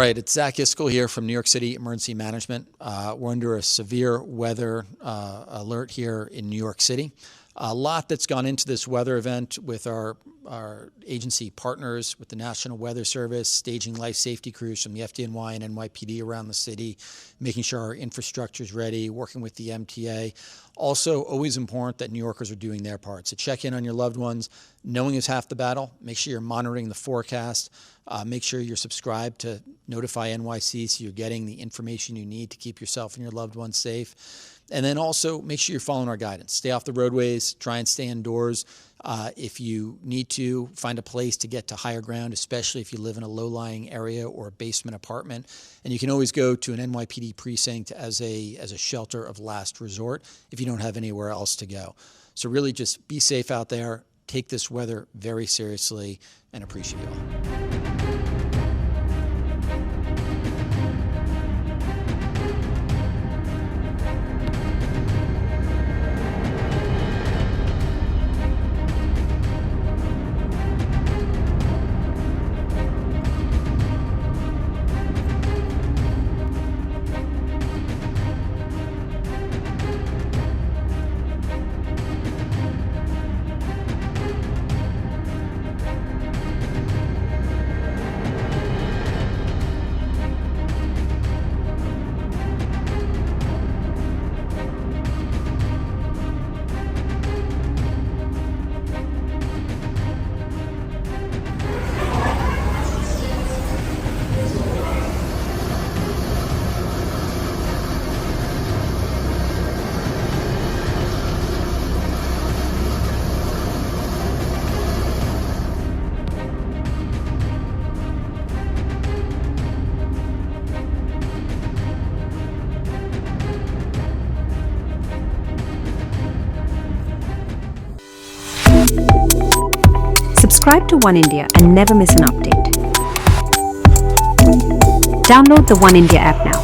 Right, it's Zach Iskel here from New York City Emergency Management. We're under a severe weather alert here in New York City. A lot that's gone into this weather event with our agency partners, with the National Weather Service, staging life safety crews from the FDNY and NYPD around the city, making sure our infrastructure is ready, working with the MTA. Also, always important that New Yorkers are doing their part. So check in on your loved ones. Knowing is half the battle. Make sure you're monitoring the forecast. Make sure you're subscribed to Notify NYC so you're getting the information you need to keep yourself and your loved ones safe. And then also make sure you're following our guidance. Stay off the roadways, try and stay indoors. If you need to, find a place to get to higher ground, especially if you live in a low-lying area or a basement apartment. And you can always go to an NYPD precinct as a shelter of last resort if you don't have anywhere else to go. So really just be safe out there, take this weather very seriously, and appreciate you all. Subscribe to One India and never miss an update. Download the One India app now.